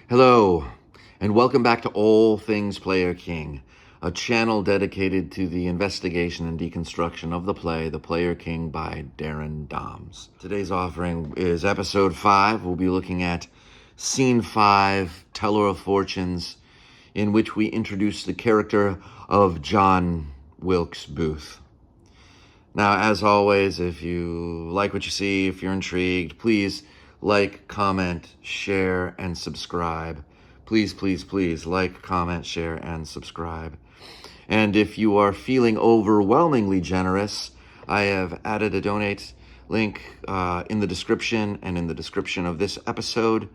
Hello, and welcome back to All Things Player King, a channel dedicated to the investigation and deconstruction of the play The Player King by Darren Doms. Today's offering is Episode 5. We'll be looking at Scene 5, Teller of Fortunes, in which we introduce the character of John Wilkes Booth. Now, as always, if you like what you see, if you're intrigued, please like, comment, share, and subscribe. Please, please, please like, comment, share, and subscribe. And if you are feeling overwhelmingly generous, I have added a donate link in the description and in the description of this episode.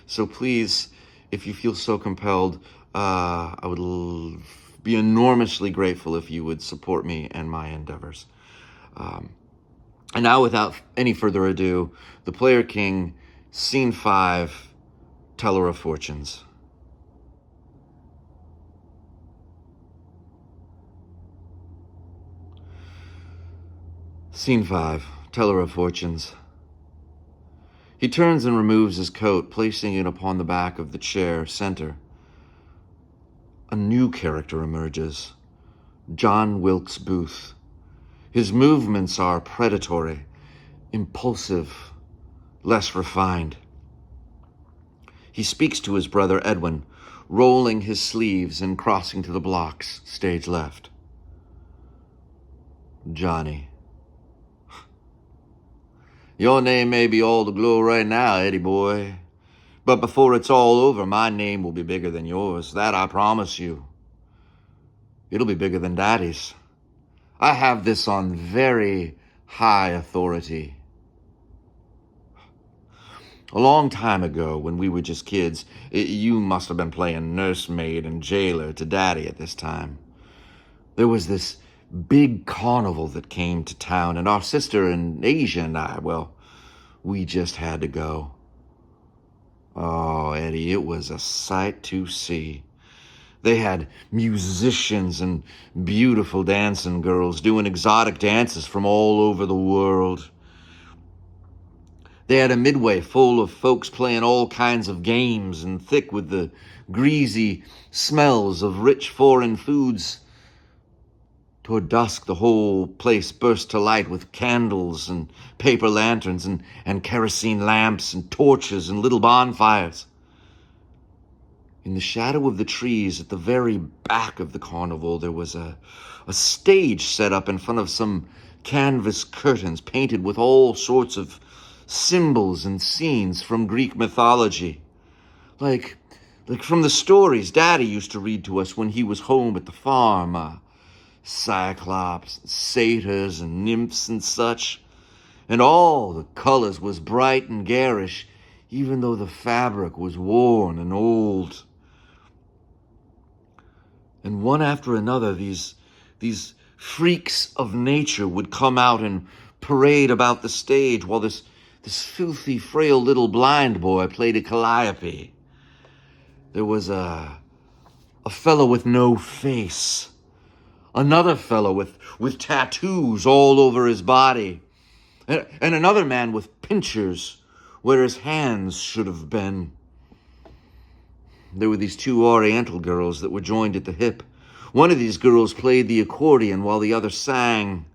So please, if you feel so compelled, I would be enormously grateful if you would support me and my endeavors. And now, without any further ado, The Player King, Scene 5, Teller of Fortunes. Scene 5, Teller of Fortunes. He turns and removes his coat, placing it upon the back of the chair center. A new character emerges, John Wilkes Booth. His movements are predatory, impulsive, less refined. He speaks to his brother Edwin, rolling his sleeves and crossing to the blocks, stage left. Johnny. Your name may be all the glow right now, Eddie boy, but before it's all over, my name will be bigger than yours. That I promise you. It'll be bigger than Daddy's. I have this on very high authority. A long time ago, when we were just kids, you must have been playing nursemaid and jailer to Daddy at this time. There was this big carnival that came to town, and our sister and Asia and I, well, we just had to go. Oh, Eddie, it was a sight to see. They had musicians and beautiful dancing girls doing exotic dances from all over the world. They had a midway full of folks playing all kinds of games and thick with the greasy smells of rich foreign foods. Toward dusk, the whole place burst to light with candles and paper lanterns and kerosene lamps and torches and little bonfires. In the shadow of the trees at the very back of the carnival, there was a stage set up in front of some canvas curtains painted with all sorts of symbols and scenes from Greek mythology. Like from the stories Daddy used to read to us when he was home at the farm. Cyclops, satyrs, and nymphs and such. And all the colors was bright and garish, even though the fabric was worn and old. And one after another, these freaks of nature would come out and parade about the stage while this filthy, frail little blind boy played a calliope. There was a fellow with no face, another fellow with tattoos all over his body, and another man with pincers where his hands should have been. There were these two Oriental girls that were joined at the hip. One of these girls played the accordion while the other sang.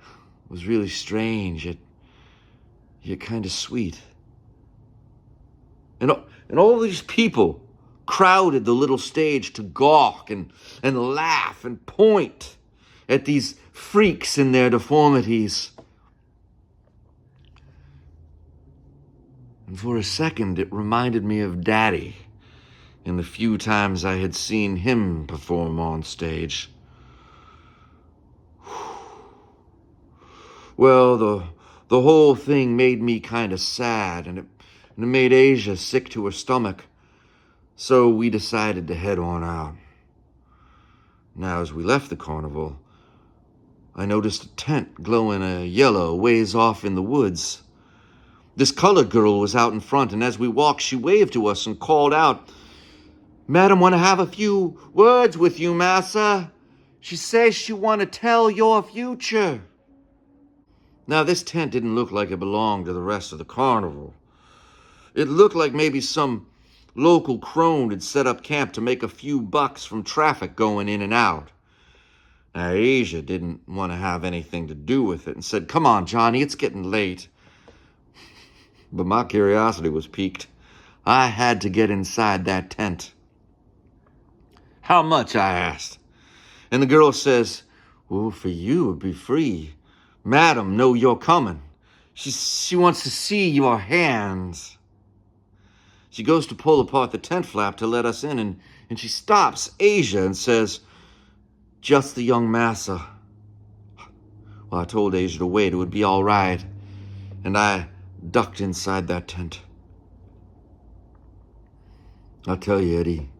It was really strange, yet kind of sweet. And all these people crowded the little stage to gawk and laugh and point at these freaks in their deformities. And for a second, it reminded me of Daddy in the few times I had seen him perform on stage. Well, the whole thing made me kind of sad, and it made Asia sick to her stomach. So we decided to head on out. Now, as we left the carnival, I noticed a tent glowing a yellow ways off in the woods. This colored girl was out in front, and as we walked, she waved to us and called out, "Madam want to have a few words with you, massa. She says she want to tell your future." Now, this tent didn't look like it belonged to the rest of the carnival. It looked like maybe some Local crone had set up camp to make a few bucks from traffic going in and out. Now, Asia didn't want to have anything to do with it and said, "Come on, Johnny, it's getting late." But my curiosity was piqued. I had to get inside that tent. "How much?" I asked. And the girl says, "Oh, for you it'd be free. Madam, know you're coming. She wants to see your hands." She goes to pull apart the tent flap to let us in, and she stops Asia and says, "Just the young massa." Well, I told Asia to wait, it would be all right, and I ducked inside that tent. I'll tell you, Eddie,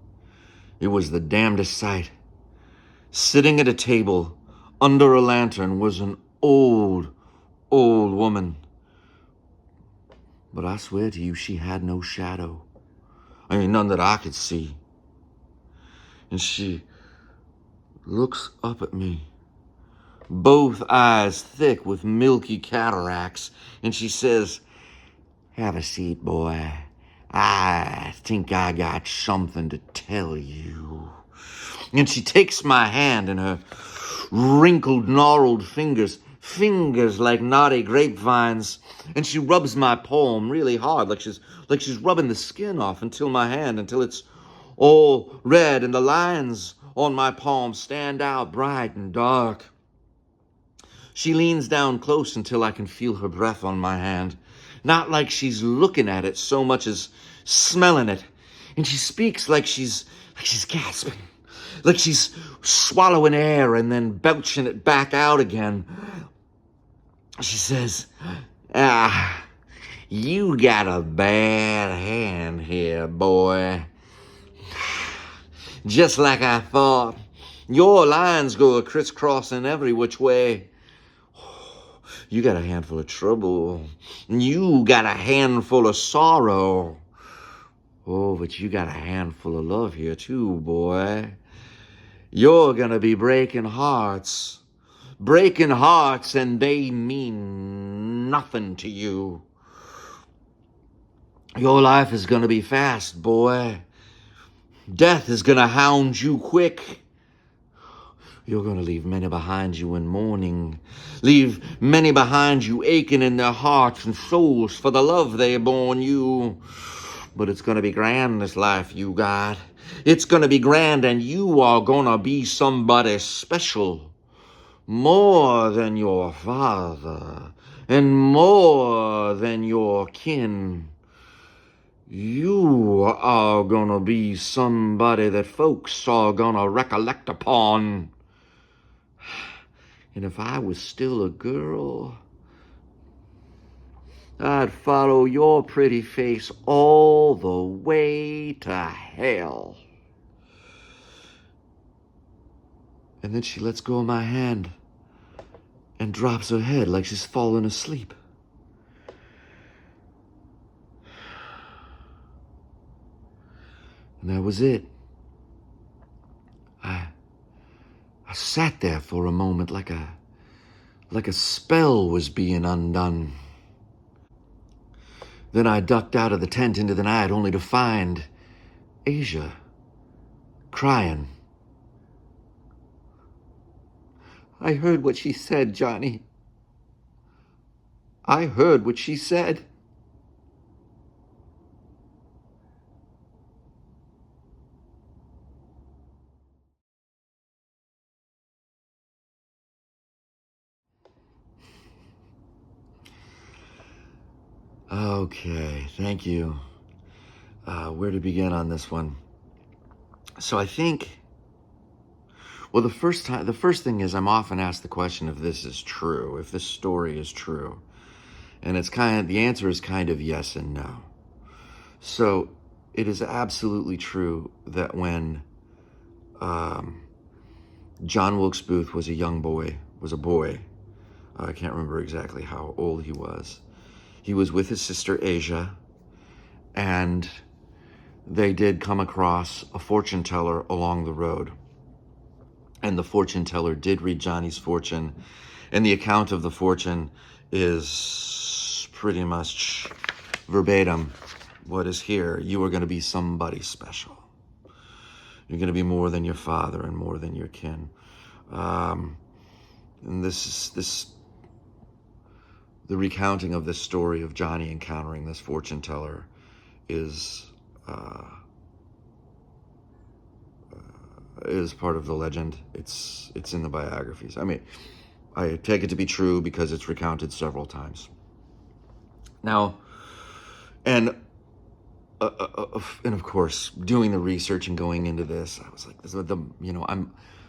it was the damnedest sight. Sitting at a table under a lantern was an old woman. But I swear to you, she had no shadow. I mean, none that I could see. And she looks up at me, both eyes thick with milky cataracts, and she says, "Have a seat, boy. I think I got something to tell you." And she takes my hand in her wrinkled, gnarled fingers like knotty grapevines, and she rubs my palm really hard, like she's rubbing the skin off until it's all red, and the lines on my palm stand out bright and dark. She leans down close until I can feel her breath on my hand, not like she's looking at it so much as smelling it. And she speaks like she's gasping, like she's swallowing air and then belching it back out again. She says, "You got a bad hand here, boy. Just like I thought. Your lines go crisscrossing every which way. You got a handful of trouble. You got a handful of sorrow. Oh, but you got a handful of love here too, boy. You're gonna be breaking hearts, and they mean nothing to you. Your life is gonna be fast, boy. Death is gonna hound you quick. You're gonna leave many behind you in mourning, leave many behind you aching in their hearts and souls for the love they borne you. But it's gonna be grand, this life you got. It's gonna be grand, and you are gonna be somebody special. More than your father, and more than your kin. You are gonna be somebody that folks are gonna recollect upon. And if I was still a girl, I'd follow your pretty face all the way to hell." And then she lets go of my hand and drops her head like she's fallen asleep. And that was it. I sat there for a moment like a spell was being undone. Then I ducked out of the tent into the night, only to find Asia crying. "I heard what she said, Johnny. I heard what she said." Okay, thank you. Where to begin on this one? So I think, well, the first thing is I'm often asked the question if this is true, if this story is true. And the answer is kind of yes and no. So it is absolutely true that when John Wilkes Booth was a boy, I can't remember exactly how old he was. He was with his sister Asia, and they did come across a fortune teller along the road. And the fortune teller did read Johnny's fortune, and the account of the fortune is pretty much verbatim what is here. You are going to be somebody special. You're going to be more than your father and more than your kin. And the recounting of this story of Johnny encountering this fortune teller is part of the legend. It's in the biographies. I mean, I take it to be true because it's recounted several times. Now, and of course, doing the research and going into this, I was like,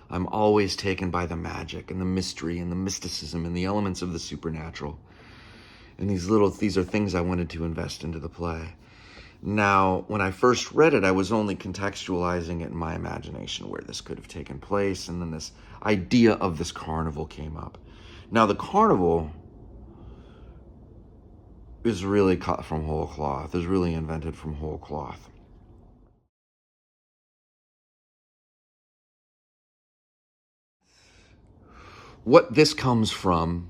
I'm always taken by the magic and the mystery and the mysticism and the elements of the supernatural. And these are things I wanted to invest into the play. Now, when I first read it, I was only contextualizing it in my imagination where this could have taken place, and then this idea of this carnival came up. Now, the carnival is really cut from whole cloth, is really invented from whole cloth. What this comes from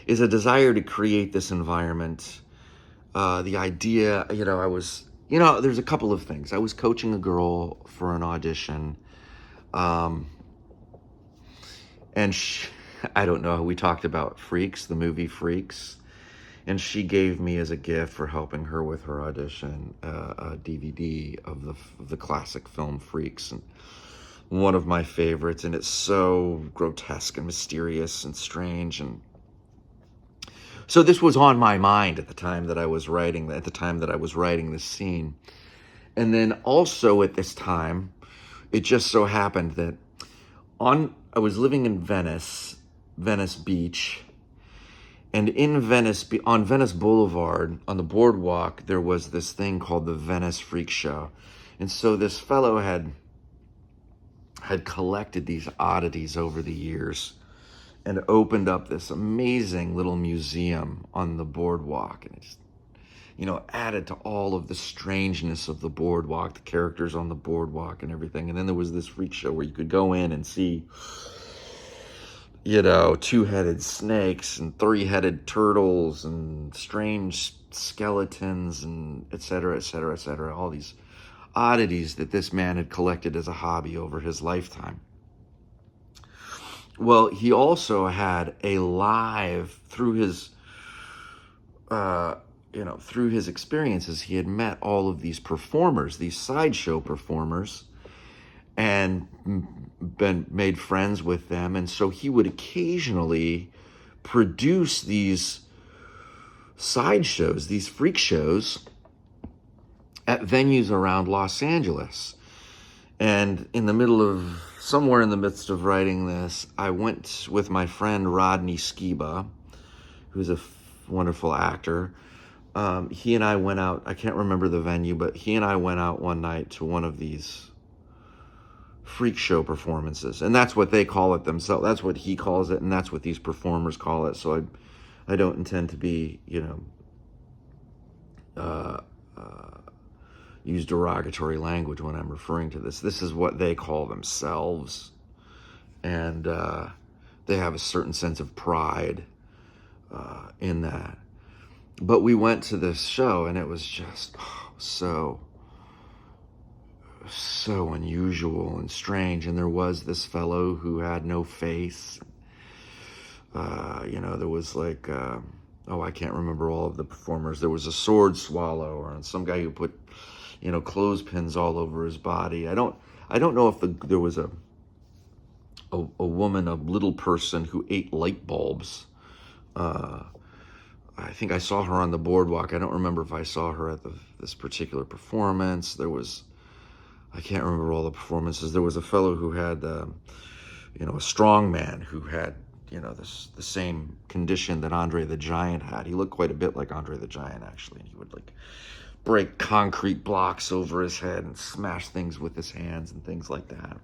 is a desire to create this environment. The idea, there's a couple of things. I was coaching a girl for an audition, and I don't know, we talked about Freaks, the movie Freaks, and she gave me as a gift for helping her with her audition a DVD of the classic film Freaks, and one of my favorites, and it's so grotesque and mysterious and strange. And so this was on my mind at the time that I was writing this scene. And then also at this time, it just so happened that I was living in Venice Beach, and in Venice, on Venice Boulevard, on the boardwalk, there was this thing called the Venice Freak Show. And so this fellow had collected these oddities over the years and opened up this amazing little museum on the boardwalk. And it just, added to all of the strangeness of the boardwalk, the characters on the boardwalk and everything. And then there was this freak show where you could go in and see, two-headed snakes and three-headed turtles and strange skeletons and et cetera, et cetera, et cetera. All these oddities that this man had collected as a hobby over his lifetime. Well, he also had through his experiences, he had met all of these performers, these sideshow performers, and been made friends with them. And so he would occasionally produce these sideshows, these freak shows, at venues around Los Angeles. And somewhere in the midst of writing this, I went with my friend Rodney Sciba, who's a wonderful actor. He and I went out, I can't remember the venue, but he and I went out one night to one of these freak show performances. And that's what they call it themselves. That's what he calls it, and that's what these performers call it. So I don't intend to be, use derogatory language when I'm referring to this. This is what they call themselves. And they have a certain sense of pride in that. But we went to this show, and it was just so unusual and strange. And there was this fellow who had no face. There was I can't remember all of the performers. There was a sword swallow, and some guy who put, clothespins all over his body. I don't know if there was a woman, a little person who ate light bulbs. I think I saw her on the boardwalk. I don't remember if I saw her at this particular performance. I can't remember all the performances. There was a fellow who had, a strong man who had, the same condition that Andre the Giant had. He looked quite a bit like Andre the Giant, actually. And he would break concrete blocks over his head and smash things with his hands and things like that.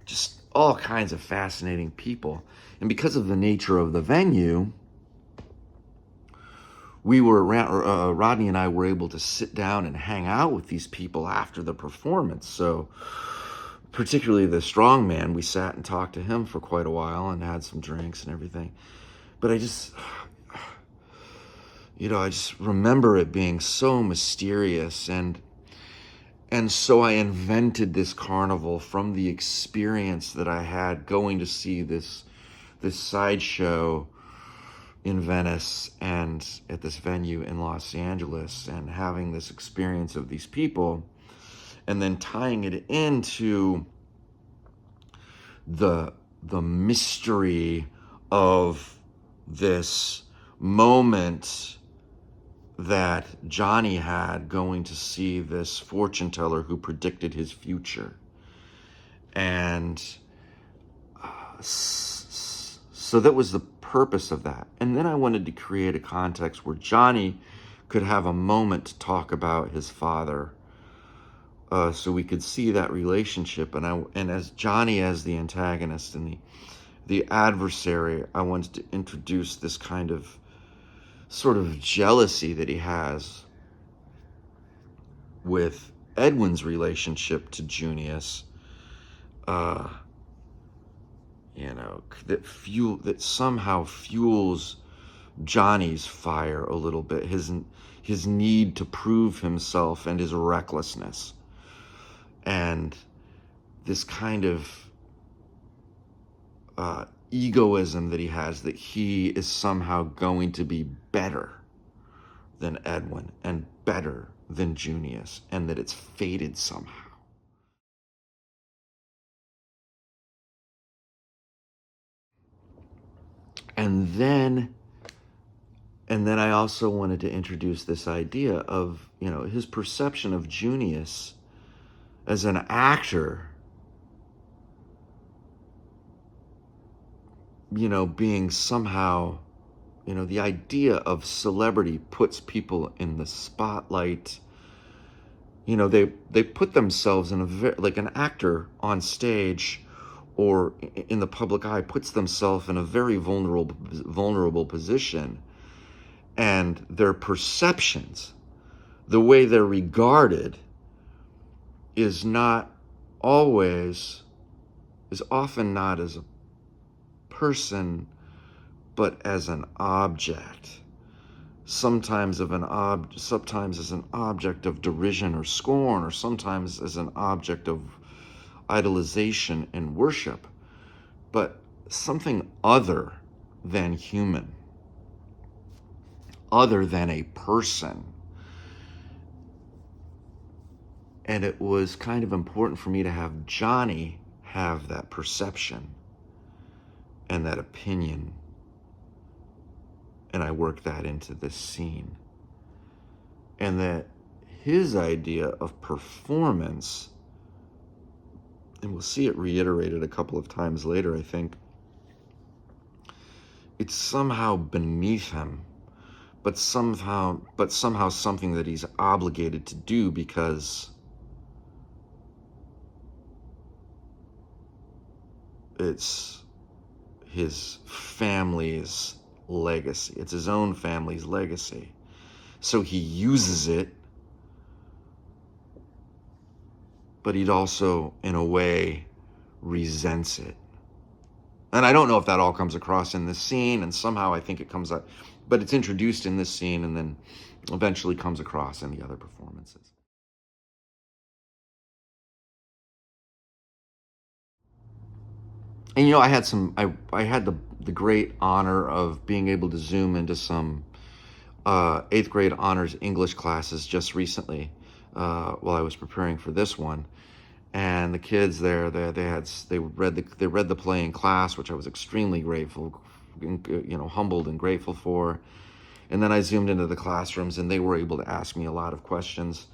Just all kinds of fascinating people. And because of the nature of the venue, Rodney and I were able to sit down and hang out with these people after the performance. So particularly the strong man, we sat and talked to him for quite a while and had some drinks and everything. But I just remember it being so mysterious, and so I invented this carnival from the experience that I had going to see this sideshow in Venice and at this venue in Los Angeles, and having this experience of these people, and then tying it into the mystery of this moment that Johnny had going to see this fortune teller who predicted his future. And so that was the purpose of that. And then I wanted to create a context where Johnny could have a moment to talk about his father, so we could see that relationship. And as Johnny as the antagonist and the adversary, I wanted to introduce this kind of sort of jealousy that he has with Edwin's relationship to Junius, that somehow fuels Johnny's fire a little bit, his need to prove himself and his recklessness, and this kind of egoism that he has, that he is somehow going to be better than Edwin and better than Junius, and that it's fated somehow. And then I also wanted to introduce this idea of, his perception of Junius as an actor, being somehow, the idea of celebrity puts people in the spotlight. They put themselves in like an actor on stage or in the public eye puts themselves in a very vulnerable position, and their perceptions, the way they're regarded, is often not as a person, but as an object. Sometimes as an object of derision or scorn, or sometimes as an object of idolization and worship, but something other than human, other than a person. And it was kind of important for me to have Johnny have that perception and that opinion. And I worked that into this scene. And that his idea of performance, and we'll see it reiterated a couple of times later, I think, it's somehow beneath him, but somehow something that he's obligated to do because it's his family's legacy. It's his own family's legacy. So he uses it, but he'd also, in a way, resents it. And I don't know if that all comes across in this scene, and somehow I think it comes out, but it's introduced in this scene and then eventually comes across in the other performances. And I had I had the great honor of being able to zoom into some 8th grade honors English classes just recently, while I was preparing for this one. And the kids there, they read the play in class, which I was extremely grateful, humbled and grateful for. And then I zoomed into the classrooms, and they were able to ask me a lot of questions.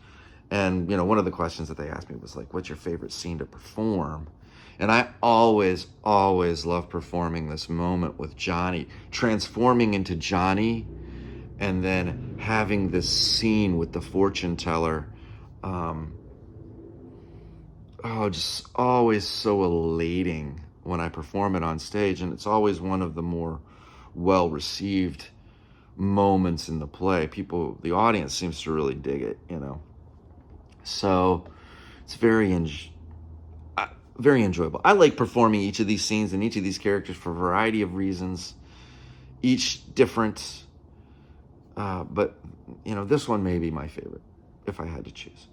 And one of the questions that they asked me was like, "What's your favorite scene to perform?" And I always love performing this moment with Johnny, transforming into Johnny, and then having this scene with the fortune teller. Just always so elating when I perform it on stage, and it's always one of the more well-received moments in the play. The audience seems to really dig it, So it's very enjoyable. I like performing each of these scenes and each of these characters for a variety of reasons, each different But, this one may be my favorite if I had to choose.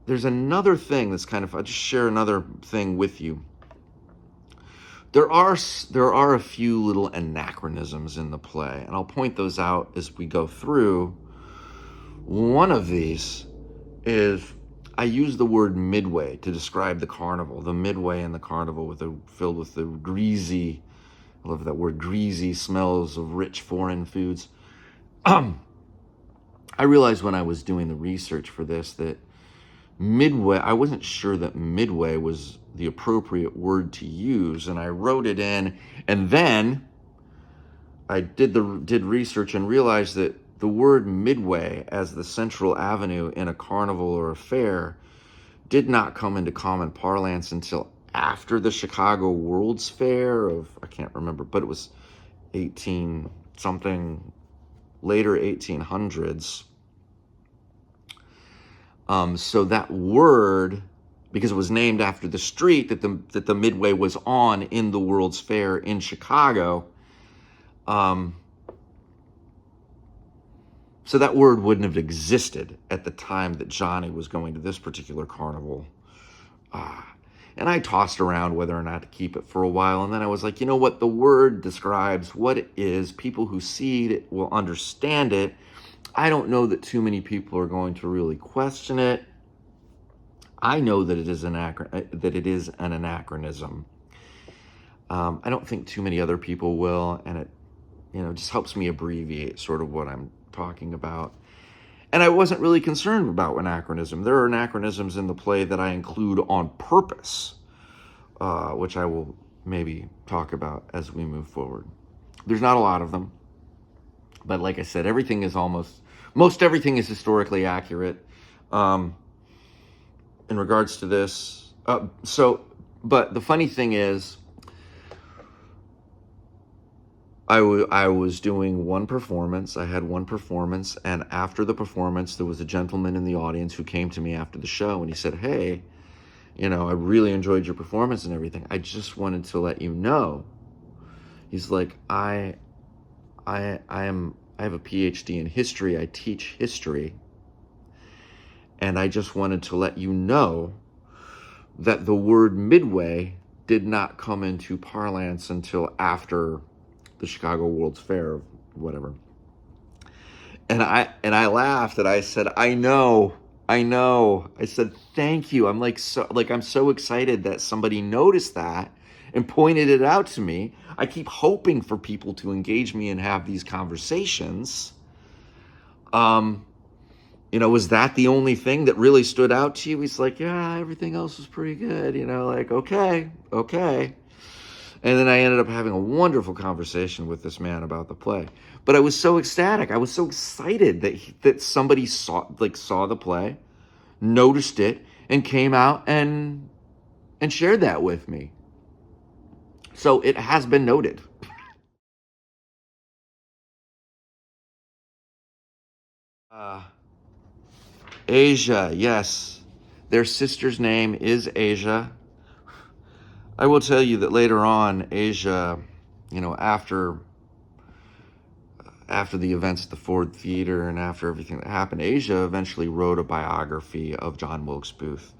There's another thing that's I'll just share another thing with you. There are a few little anachronisms in the play, and I'll point those out as we go through. One of these is I use the word midway to describe the carnival. The midway in the carnival filled with the greasy, I love that word, greasy smells of rich foreign foods. I realized when I was doing the research for this that midway, I wasn't sure that midway was the appropriate word to use, and I wrote it in, and then I did research and realized that the word midway as the central avenue in a carnival or a fair did not come into common parlance until after the Chicago World's Fair of, I can't remember, but it was 18 something, later 1800s. So that word, because it was named after the street that the Midway was on in the World's Fair in Chicago, so that word wouldn't have existed at the time that Johnny was going to this particular carnival. And I tossed around whether or not to keep it for a while, and then I was like, you know what? The word describes what it is. People who see it will understand it. I don't know that too many people are going to really question it. I know that it is an anachronism. I don't think too many other people will, and it, just helps me abbreviate sort of what I'm talking about. And I wasn't really concerned about anachronism. There are anachronisms in the play that I include on purpose, which I will maybe talk about as we move forward. There's not a lot of them. But like I said, most everything is historically accurate in regards to this. But the funny thing is, I was doing one performance. I had one performance, and after the performance, there was a gentleman in the audience who came to me after the show, and he said, "Hey, I really enjoyed your performance and everything. I just wanted to let you know." He's like, I have a PhD in history. I teach history. And I just wanted to let you know that the word midway did not come into parlance until after the Chicago World's Fair, or whatever. And I laughed and I said, I know. I said, thank you. I'm so excited that somebody noticed that and pointed it out to me. I keep hoping for people to engage me and have these conversations. Was that the only thing that really stood out to you? He's like, yeah, everything else was pretty good. Okay. And then I ended up having a wonderful conversation with this man about the play. But I was so ecstatic. I was so excited that somebody saw the play, noticed it, and came out and shared that with me. So it has been noted. Asia, yes. Their sister's name is Asia. I will tell you that later on, Asia, after the events at the Ford Theater and after everything that happened, Asia eventually wrote a biography of John Wilkes Booth,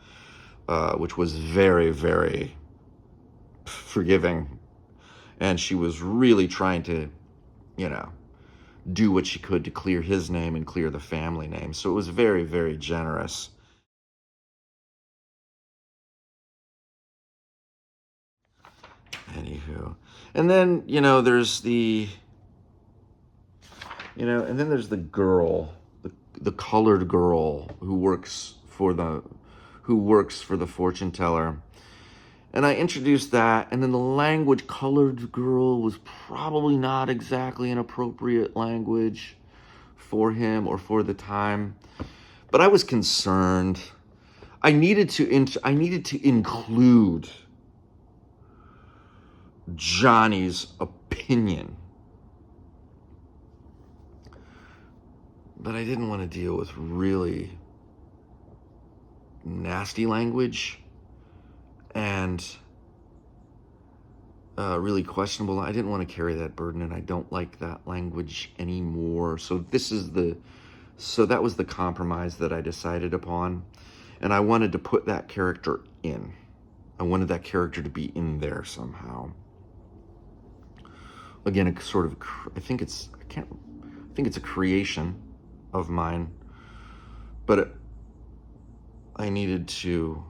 which was very, very forgiving. And she was really trying to, do what she could to clear his name and clear the family name. So it was very, very generous. Anywho. And then, there's the girl, the colored girl who works for the fortune teller. And I introduced that, and then the language colored girl was probably not exactly an appropriate language for him or for the time. But I was concerned. I needed to include Johnny's opinion. But I didn't want to deal with really nasty language. And really questionable. I didn't want to carry that burden, and I don't like that language anymore. So that was the compromise that I decided upon, and I wanted to put that character in. I wanted that character to be in there somehow. Again, a sort of, I think it's a creation of mine, but I needed to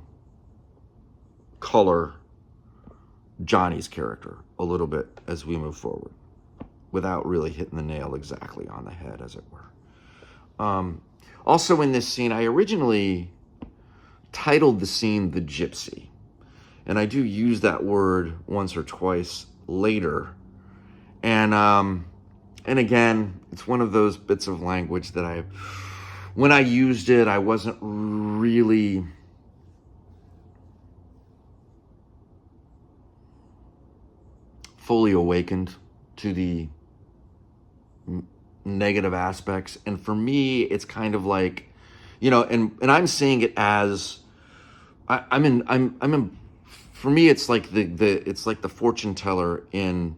color Johnny's character a little bit as we move forward without really hitting the nail exactly on the head, as it were. Also in this scene, I originally titled the scene The Gypsy, and I do use that word once or twice later. And again, it's one of those bits of language that when I used it, I wasn't really fully awakened to the negative aspects. And for me, it's kind of like, and I'm seeing it as for me, it's like it's like the fortune teller in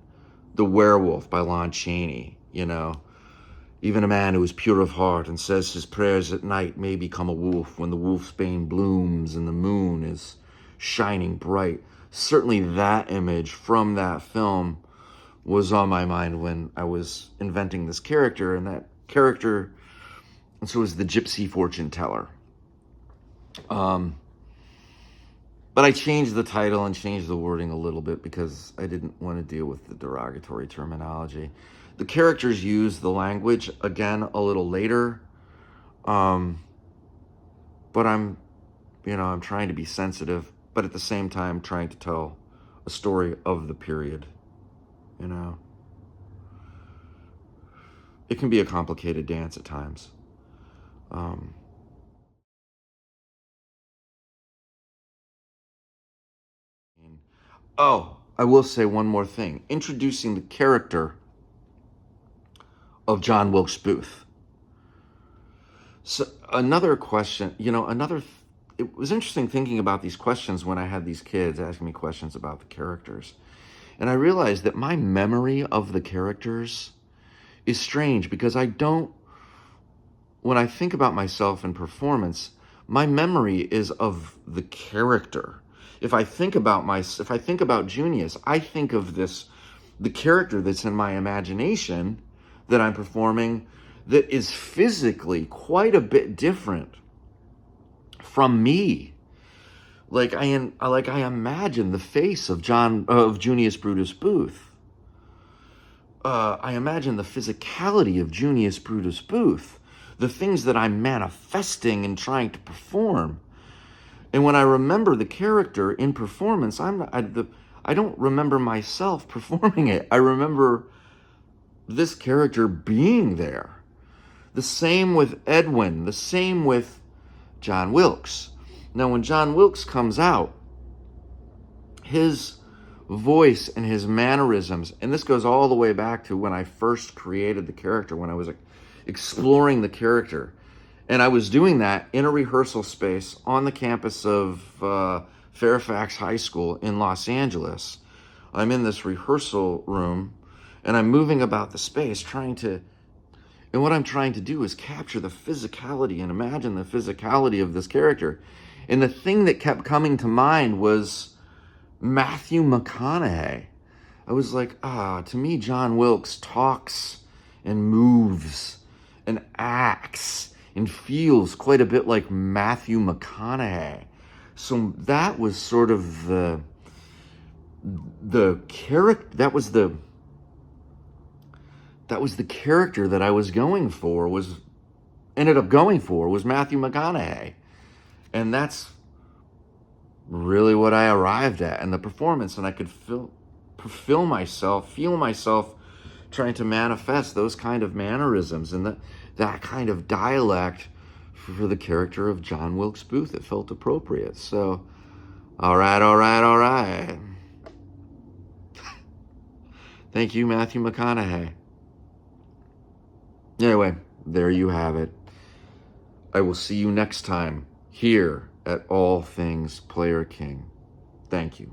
The Werewolf by Lon Chaney. Even a man who is pure of heart and says his prayers at night may become a wolf when the wolfsbane blooms and the moon is shining bright. Certainly that image from that film was on my mind when I was inventing this character, and so is the gypsy fortune teller. But I changed the title and changed the wording a little bit because I didn't want to deal with the derogatory terminology. The characters use the language again a little later, but I'm trying to be sensitive, but at the same time trying to tell a story of the period. It can be a complicated dance at times. I will say one more thing. Introducing the character of John Wilkes Booth. So another question, it was interesting thinking about these questions when I had these kids asking me questions about the characters. And I realized that my memory of the characters is strange because when I think about myself in performance, my memory is of the character. If I think about Junius, I think of the character that's in my imagination that I'm performing that is physically quite a bit different from me. Like I imagine the face of Junius Brutus Booth. I imagine the physicality of Junius Brutus Booth, the things that I'm manifesting and trying to perform. And when I remember the character in performance, I don't remember myself performing it. I remember this character being there. The same with Edwin, the same with John Wilkes. Now, when John Wilkes comes out, his voice and his mannerisms, and this goes all the way back to when I first created the character, when I was exploring the character. And I was doing that in a rehearsal space on the campus of Fairfax High School in Los Angeles. I'm in this rehearsal room, and I'm moving about the space and what I'm trying to do is capture the physicality and imagine the physicality of this character. And the thing that kept coming to mind was Matthew McConaughey. I was like, to me, John Wilkes talks and moves and acts and feels quite a bit like Matthew McConaughey. So that was sort of the character, that was the character that I was ended up going for was Matthew McConaughey. And that's really what I arrived at in the performance. And I could feel myself trying to manifest those kind of mannerisms and that kind of dialect for the character of John Wilkes Booth. It felt appropriate. So, all right. Thank you, Matthew McConaughey. Anyway, there you have it. I will see you next time here at All Things Player King. Thank you.